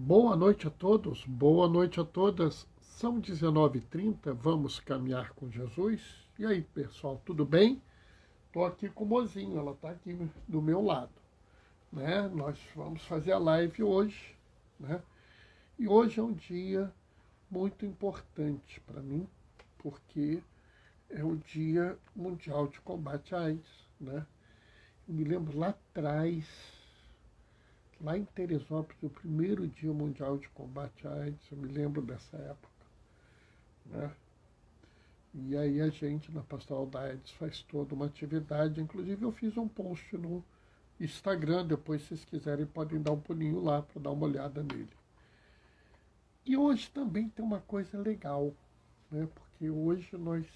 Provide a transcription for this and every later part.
Boa noite a todos, boa noite a todas. São 19h30, vamos caminhar com Jesus. E aí, pessoal, tudo bem? Estou aqui com o Mozinho, ela está aqui do meu lado, né? Nós vamos fazer a live hoje, né? E hoje é um dia muito importante para mim, porque é o Dia Mundial de Combate à AIDS, né? Eu me lembro lá atrás, lá em Teresópolis, o primeiro Dia Mundial de Combate à AIDS, eu me lembro dessa época, né? E aí a gente, na Pastoral da AIDS, faz toda uma atividade. Inclusive eu fiz um post no Instagram, depois se vocês quiserem podem dar um pulinho lá para dar uma olhada nele. E hoje também tem uma coisa legal, né? Porque hoje nós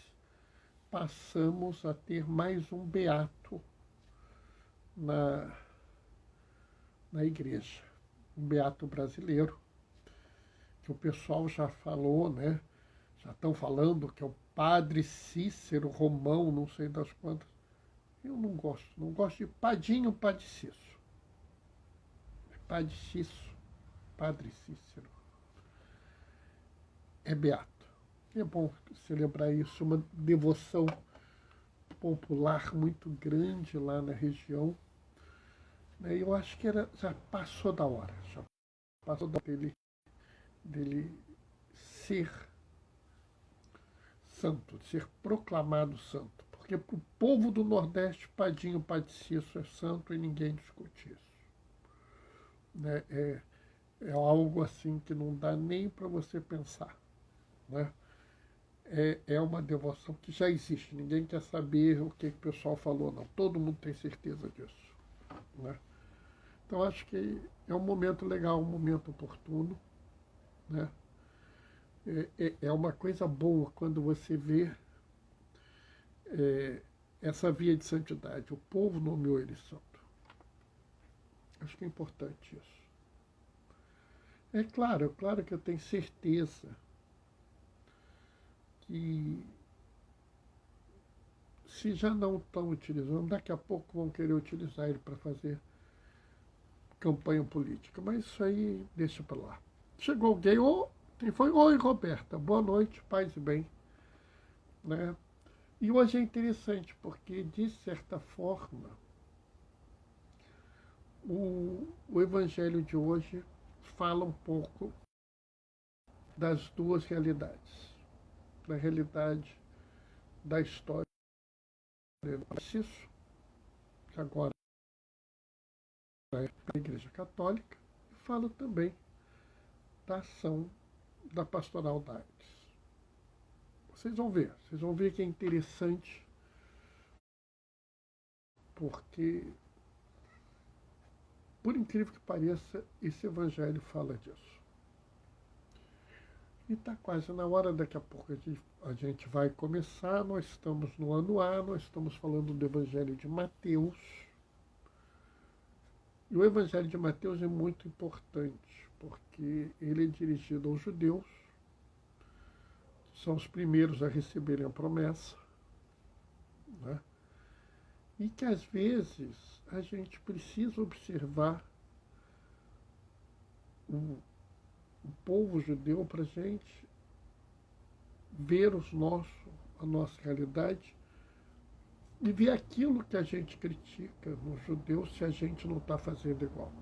passamos a ter mais um beato na igreja, um beato brasileiro, que o pessoal já falou, né? Já estão falando que é o Padre Cícero Romão, não sei das quantas. Eu não gosto de Padinho, Padre Cícero. Padre Cícero, Padre Cícero. É beato. É bom celebrar isso, uma devoção popular muito grande lá na região. Eu acho que já passou da hora, já passou da hora dele ser santo, de ser proclamado santo. Porque para o povo do Nordeste, Padinho, Padre Cícero é santo e ninguém discute isso. Né? É algo assim que não dá nem para você pensar. Né? É uma devoção que já existe, ninguém quer saber o que o pessoal falou, não. Todo mundo tem certeza disso. Né? Então acho que é um momento legal, um momento oportuno. Né? É uma coisa boa quando você vê essa via de santidade. O povo nomeou ele santo. Acho que é importante isso. É claro que eu tenho certeza que se já não estão utilizando, daqui a pouco vão querer utilizar ele para fazer campanha política. Mas isso aí deixa para lá. Chegou alguém, quem foi? Oi, Roberta, boa noite, paz e bem. Né? E hoje é interessante, porque, de certa forma, o evangelho de hoje fala um pouco das duas realidades. Da realidade da história do Narciso, que agora é a Igreja Católica, e fala também da ação da Pastoral da AIDS. Vocês vão ver que é interessante, porque, por incrível que pareça, esse evangelho fala disso. E está quase na hora, daqui a pouco a gente vai começar. Nós estamos no ano A, nós estamos falando do Evangelho de Mateus. E o Evangelho de Mateus é muito importante, porque ele é dirigido aos judeus, que são os primeiros a receberem a promessa, né? E que às vezes a gente precisa observar o povo judeu para a gente ver a nossa realidade e ver aquilo que a gente critica nos judeus se a gente não está fazendo igual.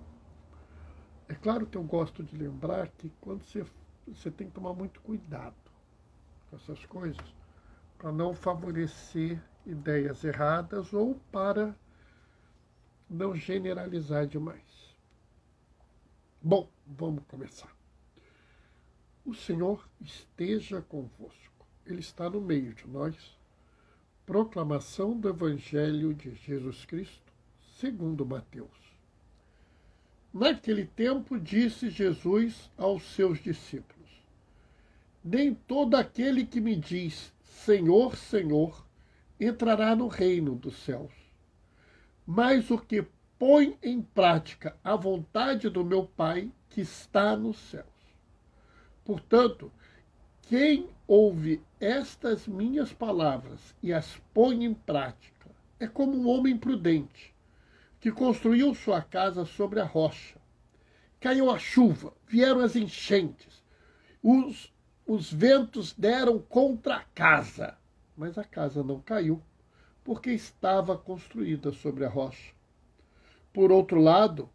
É claro que eu gosto de lembrar que quando você tem que tomar muito cuidado com essas coisas para não favorecer ideias erradas ou para não generalizar demais. Bom, vamos começar. O Senhor esteja convosco. Ele está no meio de nós. Proclamação do Evangelho de Jesus Cristo, segundo Mateus. Naquele tempo disse Jesus aos seus discípulos: nem todo aquele que me diz Senhor, Senhor, entrará no reino dos céus, mas o que põe em prática a vontade do meu Pai que está nos céus. Portanto, quem ouve estas minhas palavras e as põe em prática é como um homem prudente que construiu sua casa sobre a rocha. caiu a chuva, vieram as enchentes, os ventos deram contra a casa, mas a casa não caiu, porque estava construída sobre a rocha. Por outro lado,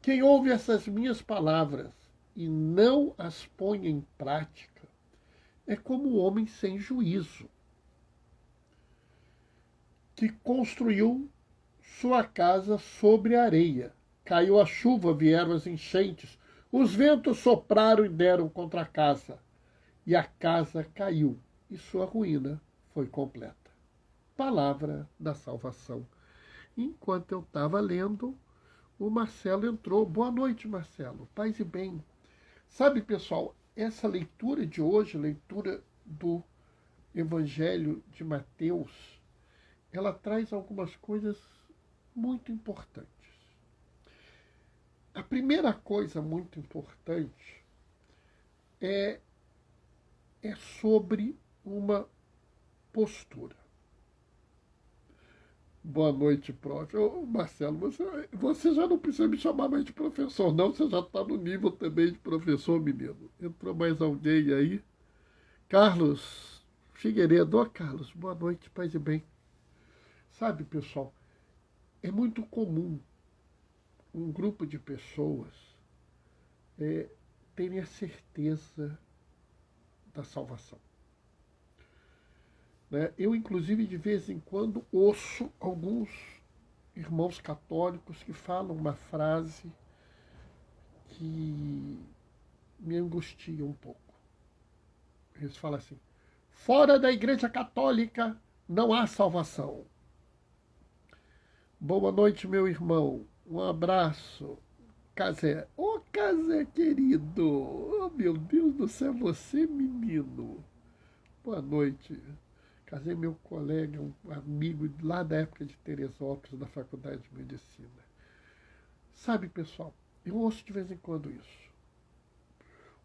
quem ouve essas minhas palavras e não as põe em prática é como um homem sem juízo, que construiu sua casa sobre a areia. Caiu a chuva, vieram as enchentes, os ventos sopraram e deram contra a casa, e a casa caiu, e sua ruína foi completa. Palavra da salvação. Enquanto eu estava lendo, o Marcelo entrou. Boa noite, Marcelo. Paz e bem. Sabe, pessoal, essa leitura de hoje, leitura do Evangelho de Mateus, ela traz algumas coisas muito importantes. A primeira coisa muito importante é sobre uma postura. Boa noite, prof. Ô, Marcelo, você já não precisa me chamar mais de professor, não. Você já está no nível também de professor, menino. Entrou mais alguém aí? Carlos Figueiredo. Ô, Carlos, boa noite, paz e bem. Sabe, pessoal, é muito comum um grupo de pessoas terem a certeza da salvação. Eu, inclusive, de vez em quando, ouço alguns irmãos católicos que falam uma frase que me angustia um pouco. Eles falam assim: fora da Igreja Católica não há salvação. Boa noite, meu irmão. Um abraço. Casé. Ô, Casé, querido. Oh, meu Deus do céu, você, menino. Boa noite. Casei meu colega, um amigo lá da época de Teresópolis, da Faculdade de Medicina. Sabe, pessoal, eu ouço de vez em quando isso.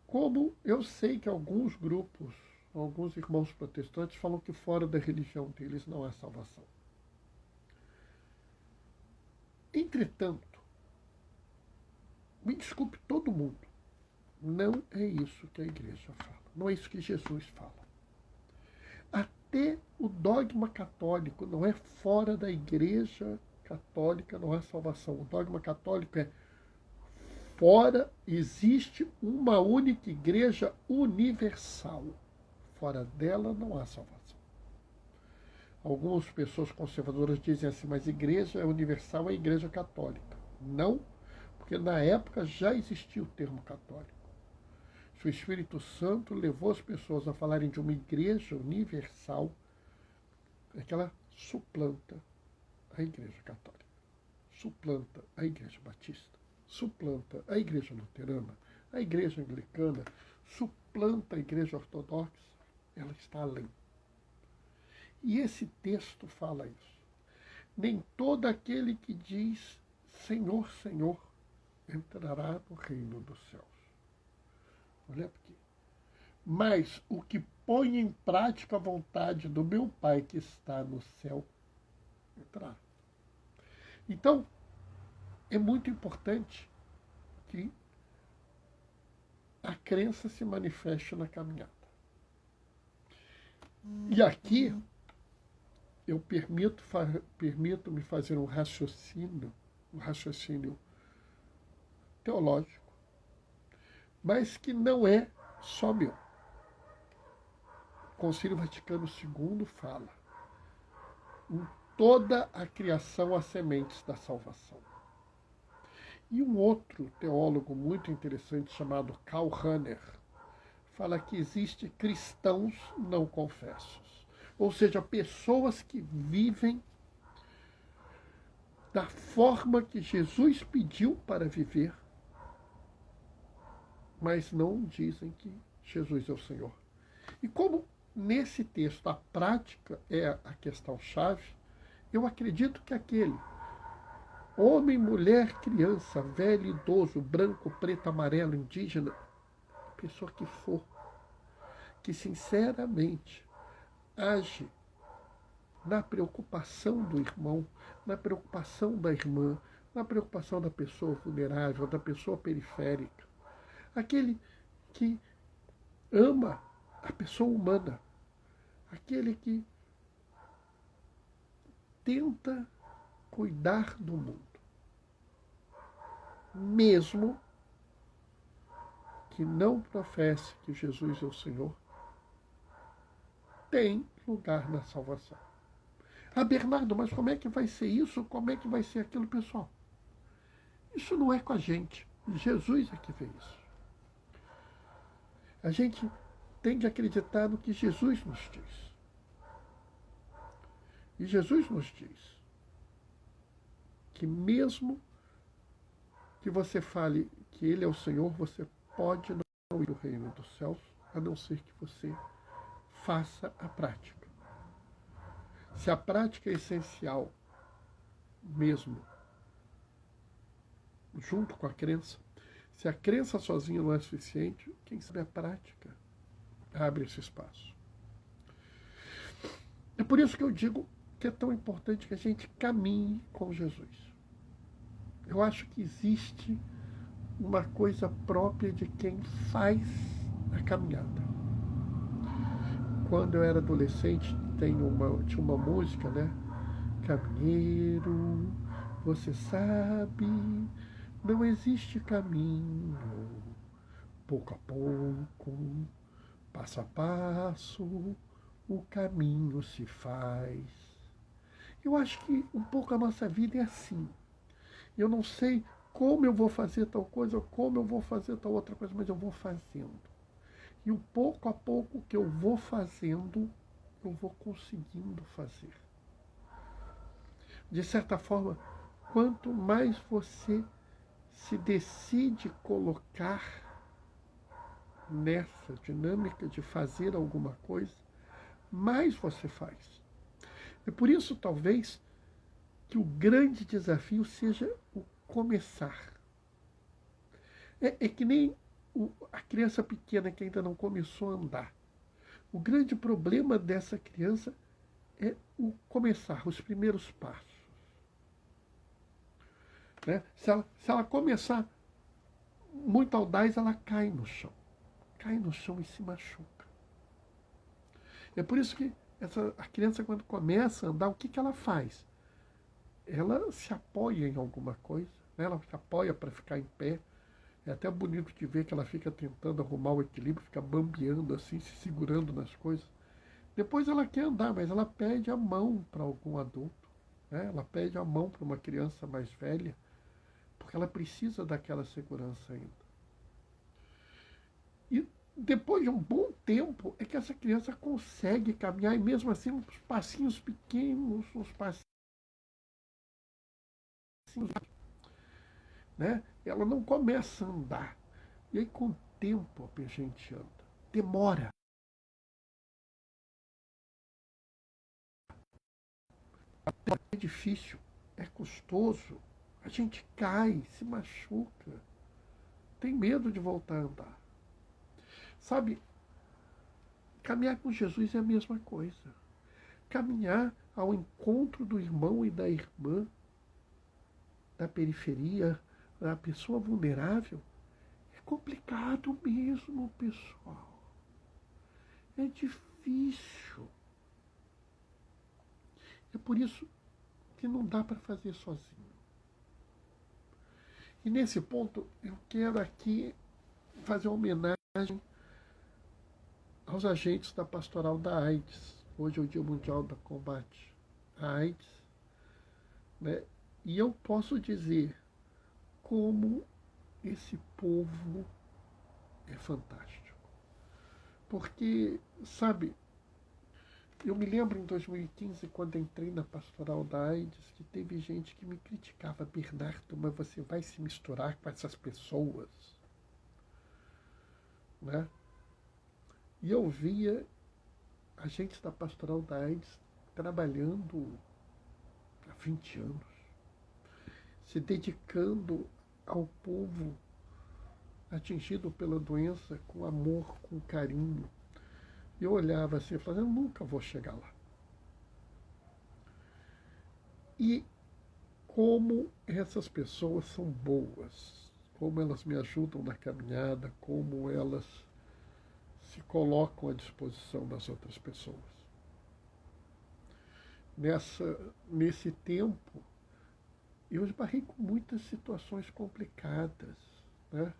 Como eu sei que alguns grupos, alguns irmãos protestantes falam que fora da religião deles não há salvação. Entretanto, me desculpe todo mundo, não é isso que a igreja fala, não é isso que Jesus fala. Até o dogma católico não é fora da Igreja Católica, não há salvação. O dogma católico é fora, existe uma única Igreja universal. Fora dela não há salvação. Algumas pessoas conservadoras dizem assim, mas Igreja universal é a Igreja Católica. Não, porque na época já existia o termo católico. Se o Espírito Santo levou as pessoas a falarem de uma igreja universal, é que ela suplanta a Igreja Católica, suplanta a Igreja Batista, suplanta a Igreja Luterana, a Igreja Anglicana, suplanta a Igreja Ortodoxa, ela está além. E esse texto fala isso. Nem todo aquele que diz Senhor, Senhor, entrará no reino dos céus. Olha aqui. Mas o que põe em prática a vontade do meu Pai que está no céu, entrará. Então, é muito importante que a crença se manifeste na caminhada. E aqui, eu permito-me fazer um raciocínio teológico, mas que não é só meu. O Concílio Vaticano II fala: em toda a criação há sementes da salvação. E um outro teólogo muito interessante chamado Karl Rahner fala que existem cristãos não confessos, ou seja, pessoas que vivem da forma que Jesus pediu para viver, mas não dizem que Jesus é o Senhor. E como nesse texto a prática é a questão-chave, eu acredito que aquele homem, mulher, criança, velho, idoso, branco, preto, amarelo, indígena, pessoa que for, que sinceramente age na preocupação do irmão, na preocupação da irmã, na preocupação da pessoa vulnerável, da pessoa periférica, aquele que ama a pessoa humana, aquele que tenta cuidar do mundo, mesmo que não professe que Jesus é o Senhor, tem lugar na salvação. Ah, Bernardo, mas como é que vai ser isso? Como é que vai ser aquilo, pessoal? Isso não é com a gente. Jesus é que fez isso. A gente tem que acreditar no que Jesus nos diz. E Jesus nos diz que mesmo que você fale que Ele é o Senhor, você pode não ir ao reino dos céus, a não ser que você faça a prática. Se a prática é essencial mesmo, junto com a crença, se a crença sozinha não é suficiente, quem sabe a prática abre esse espaço. É por isso que eu digo que é tão importante que a gente caminhe com Jesus. Eu acho que existe uma coisa própria de quem faz a caminhada. Quando eu era adolescente, tinha uma música, né? Caminheiro, você sabe, não existe caminho. Pouco a pouco, passo a passo, o caminho se faz. Eu acho que um pouco a nossa vida é assim. Eu não sei como eu vou fazer tal coisa, como eu vou fazer tal outra coisa, mas eu vou fazendo. E o pouco a pouco que eu vou fazendo, eu vou conseguindo fazer. De certa forma, quanto mais você se decide colocar nessa dinâmica de fazer alguma coisa, mais você faz. É por isso, talvez, que o grande desafio seja o começar. É que nem a criança pequena que ainda não começou a andar. O grande problema dessa criança é o começar, os primeiros passos. Né? Se ela começar muito audaz, ela cai no chão. Cai no chão e se machuca. É por isso que a criança, quando começa a andar, o que ela faz? Ela se apoia em alguma coisa, né? Ela se apoia para ficar em pé. É até bonito de ver que ela fica tentando arrumar o equilíbrio, fica bambeando assim, se segurando nas coisas. Depois ela quer andar, mas ela pede a mão para algum adulto, né? Ela pede a mão para uma criança mais velha, porque ela precisa daquela segurança ainda. E depois de um bom tempo é que essa criança consegue caminhar, e mesmo assim uns passinhos pequenos, uns passinhos, né? Ela não começa a andar. E aí com o tempo a gente anda. Demora. É difícil, é custoso. A gente cai, se machuca, tem medo de voltar a andar. Sabe, caminhar com Jesus é a mesma coisa. Caminhar ao encontro do irmão e da irmã, da periferia, da pessoa vulnerável, é complicado mesmo, pessoal. É difícil. É por isso que não dá para fazer sozinho. E nesse ponto eu quero aqui fazer uma homenagem aos agentes da Pastoral da AIDS. Hoje é o Dia Mundial do Combate à AIDS, né? E eu posso dizer como esse povo é fantástico. Porque, sabe, eu me lembro em 2015, quando entrei na Pastoral da AIDS, que teve gente que me criticava: Bernardo, mas você vai se misturar com essas pessoas, né? E eu via a gente da Pastoral da AIDS trabalhando há 20 anos, se dedicando ao povo atingido pela doença com amor, com carinho. E eu olhava assim e falava: eu nunca vou chegar lá. E como essas pessoas são boas, como elas me ajudam na caminhada, como elas se colocam à disposição das outras pessoas. Nesse tempo, eu esbarrei com muitas situações complicadas, né?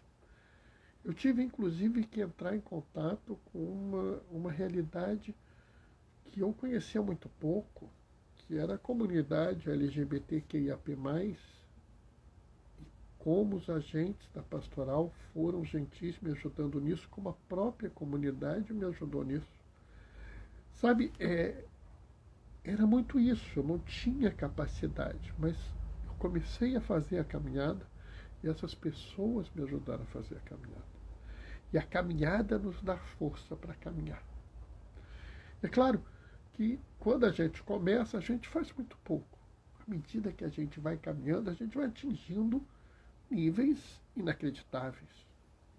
Eu tive, inclusive, que entrar em contato com uma realidade que eu conhecia muito pouco, que era a comunidade LGBTQIAP+, e como os agentes da pastoral foram gentis me ajudando nisso, como a própria comunidade me ajudou nisso. Sabe, era muito isso, eu não tinha capacidade, mas eu comecei a fazer a caminhada e essas pessoas me ajudaram a fazer a caminhada. E a caminhada nos dá força para caminhar. É claro que quando a gente começa, a gente faz muito pouco. À medida que a gente vai caminhando, a gente vai atingindo níveis inacreditáveis,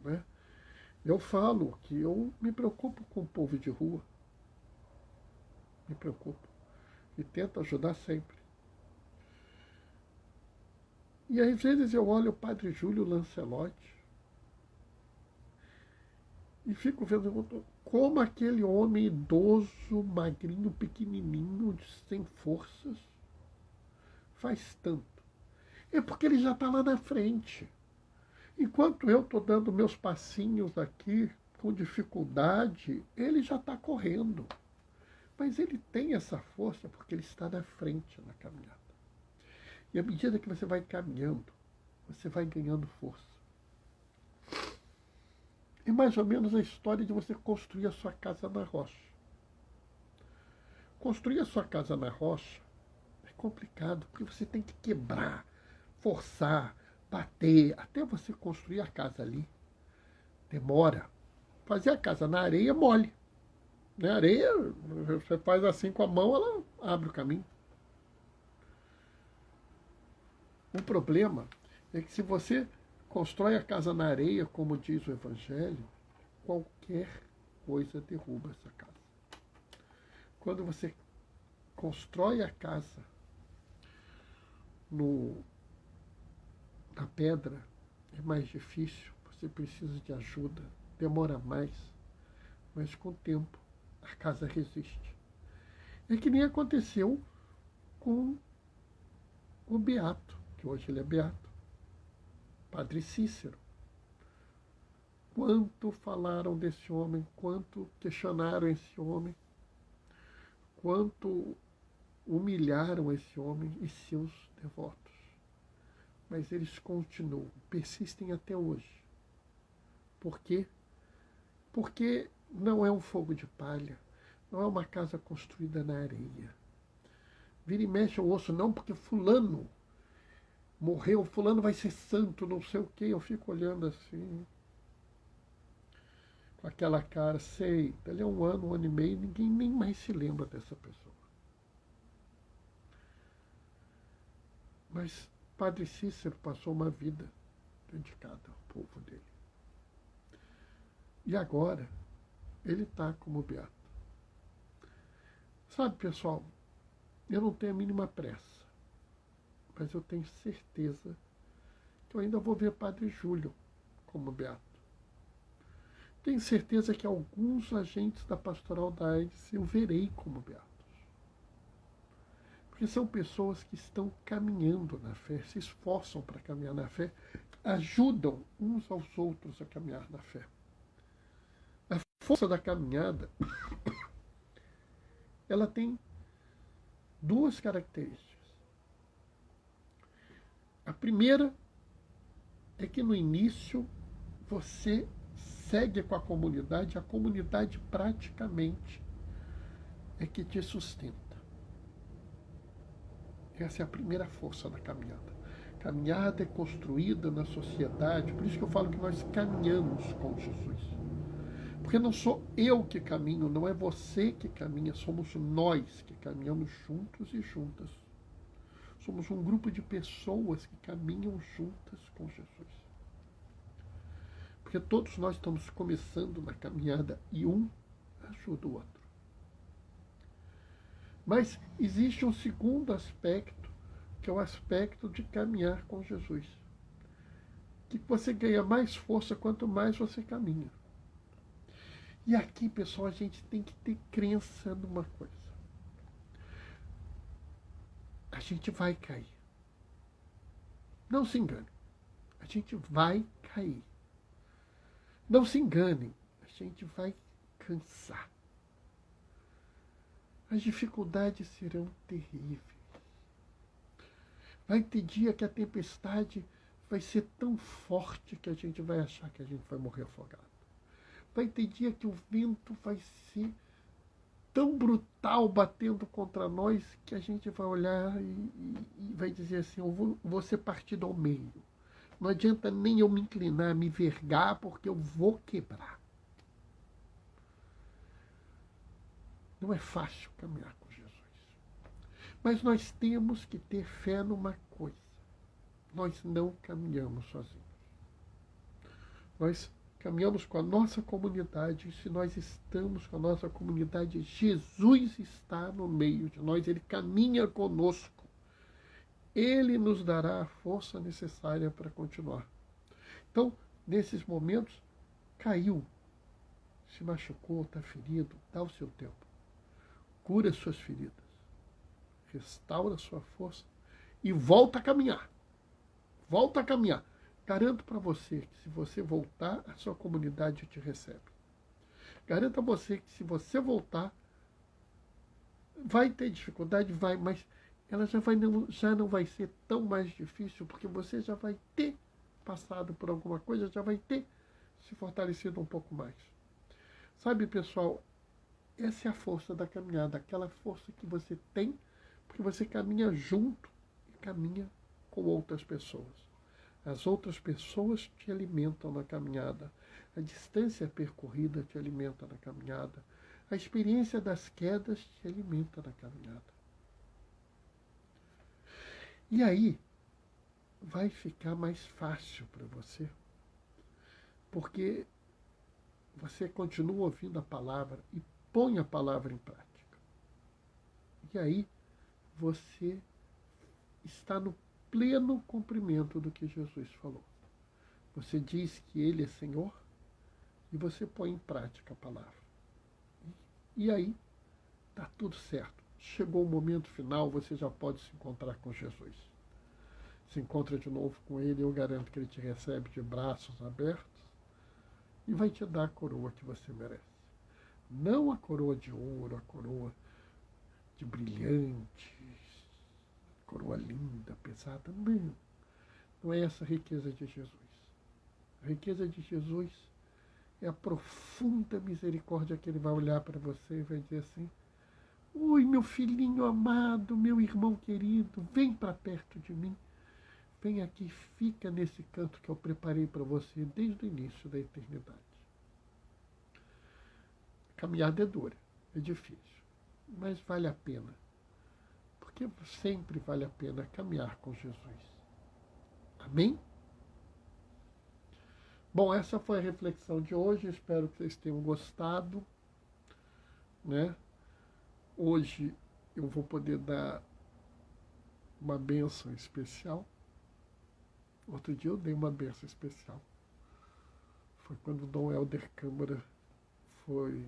né? Eu falo que eu me preocupo com o povo de rua. Me preocupo. E tento ajudar sempre. E às vezes eu olho o Padre Júlio Lancelotti e fico vendo como aquele homem idoso, magrinho, pequenininho, sem forças, faz tanto. É porque ele já está lá na frente. Enquanto eu estou dando meus passinhos aqui com dificuldade, ele já está correndo. Mas ele tem essa força porque ele está na frente na caminhada. E à medida que você vai caminhando, você vai ganhando força. É mais ou menos a história de você construir a sua casa na rocha. Construir a sua casa na rocha é complicado, porque você tem que quebrar, forçar, bater, até você construir a casa ali. Demora. Fazer a casa na areia é mole. Na areia, você faz assim com a mão, ela abre o caminho. O problema é que se você constrói a casa na areia, como diz o Evangelho, qualquer coisa derruba essa casa. Quando você constrói a casa na pedra, é mais difícil, você precisa de ajuda, demora mais, mas com o tempo a casa resiste. É que nem aconteceu com o Beato, que hoje ele é Beato, Padre Cícero. Quanto falaram desse homem, quanto questionaram esse homem, quanto humilharam esse homem e seus devotos. Mas eles continuam, persistem até hoje. Por quê? Porque não é um fogo de palha, não é uma casa construída na areia. Vira e mexe eu ouço, não, porque fulano morreu, fulano vai ser santo, não sei o quê. Eu fico olhando assim, com aquela cara, sei, dali a um ano e meio, ninguém nem mais se lembra dessa pessoa. Mas Padre Cícero passou uma vida dedicada ao povo dele. E agora, ele está como beato. Sabe, pessoal, eu não tenho a mínima pressa, mas eu tenho certeza que eu ainda vou ver Padre Júlio como beato. Tenho certeza que alguns agentes da Pastoral da AIDS eu verei como beatos. Porque são pessoas que estão caminhando na fé, se esforçam para caminhar na fé, ajudam uns aos outros a caminhar na fé. A força da caminhada, ela tem duas características. A primeira é que no início você segue com a comunidade praticamente é que te sustenta. Essa é a primeira força da caminhada. A caminhada é construída na sociedade, por isso que eu falo que nós caminhamos com Jesus. Porque não sou eu que caminho, não é você que caminha, somos nós que caminhamos juntos e juntas. Somos um grupo de pessoas que caminham juntas com Jesus. Porque todos nós estamos começando na caminhada e um ajuda o outro. Mas existe um segundo aspecto que é o aspecto de caminhar com Jesus. Que você ganha mais força quanto mais você caminha. E aqui, pessoal, a gente tem que ter crença numa coisa. A gente vai cair. Não se engane. A gente vai cair. Não se enganem. A gente vai cansar. As dificuldades serão terríveis. Vai ter dia que a tempestade vai ser tão forte que a gente vai achar que a gente vai morrer afogado. Vai ter dia que o vento vai ser tão brutal batendo contra nós que a gente vai olhar e vai dizer assim, eu vou ser partido ao meio. Não adianta nem eu me inclinar, me vergar, porque eu vou quebrar. Não é fácil caminhar com Jesus. Mas nós temos que ter fé numa coisa. Nós não caminhamos sozinhos. Nós caminhamos com a nossa comunidade. E se nós estamos com a nossa comunidade, Jesus está no meio de nós. Ele caminha conosco. Ele nos dará a força necessária para continuar. Então, nesses momentos, caiu, se machucou, está ferido, dá o seu tempo. Cura as suas feridas. Restaura a sua força e volta a caminhar. Volta a caminhar. Garanto para você que se você voltar, a sua comunidade te recebe. Garanto a você que se você voltar, vai ter dificuldade, vai, mas ela já não vai ser tão mais difícil, porque você já vai ter passado por alguma coisa, já vai ter se fortalecido um pouco mais. Sabe, pessoal, essa é a força da caminhada, aquela força que você tem, porque você caminha junto e caminha com outras pessoas. As outras pessoas te alimentam na caminhada. A distância percorrida te alimenta na caminhada. A experiência das quedas te alimenta na caminhada. E aí vai ficar mais fácil para você, porque você continua ouvindo a palavra e põe a palavra em prática. E aí você está no pleno cumprimento do que Jesus falou. Você diz que Ele é Senhor e você põe em prática a palavra. E aí está tudo certo. Chegou o momento final, você já pode se encontrar com Jesus. Se encontra de novo com Ele, eu garanto que Ele te recebe de braços abertos e vai te dar a coroa que você merece. Não a coroa de ouro, a coroa de brilhantes, coroa linda, pesada. Não. Não é essa a riqueza de Jesus. A riqueza de Jesus é a profunda misericórdia que Ele vai olhar para você e vai dizer assim, oi, meu filhinho amado, meu irmão querido, vem para perto de mim. Vem aqui, fica nesse canto que eu preparei para você desde o início da eternidade. A caminhada é dura, é difícil, mas vale a pena. Porque sempre vale a pena caminhar com Jesus. Amém? Bom, essa foi a reflexão de hoje. Espero que vocês tenham gostado, né? Hoje eu vou poder dar uma bênção especial. Outro dia eu dei uma bênção especial. Foi quando o Dom Helder Câmara foi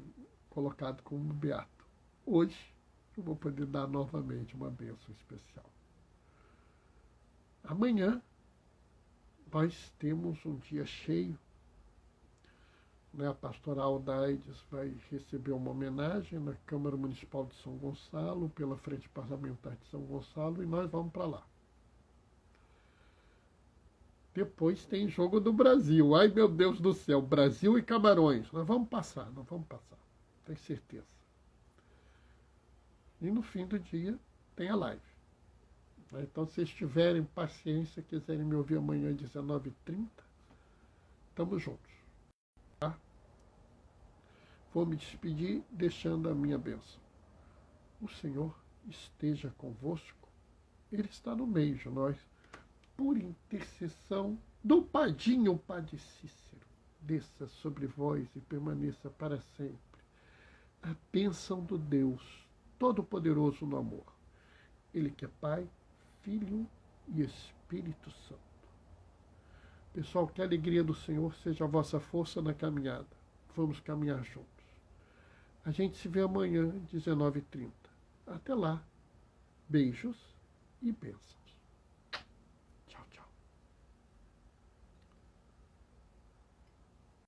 colocado como beato. Hoje eu vou poder dar novamente uma bênção especial. Amanhã nós temos um dia cheio. Né? A pastoral da AIDS vai receber uma homenagem na Câmara Municipal de São Gonçalo, pela Frente Parlamentar de São Gonçalo, e nós vamos para lá. Depois tem Jogo do Brasil. Ai, meu Deus do céu, Brasil e Camarões. Nós vamos passar, tenho certeza. E no fim do dia tem a live. Então, se vocês tiverem paciência, quiserem me ouvir amanhã às 19h30, estamos juntos. Tá? Vou me despedir deixando a minha bênção. O Senhor esteja convosco. Ele está no meio de nós. Por intercessão do Padinho Padre Cícero, desça sobre vós e permaneça para sempre a bênção do Deus Todo-Poderoso no amor. Ele que é Pai, Filho e Espírito Santo. Pessoal, que a alegria do Senhor seja a vossa força na caminhada. Vamos caminhar juntos. A gente se vê amanhã, 19h30. Até lá. Beijos e bênçãos.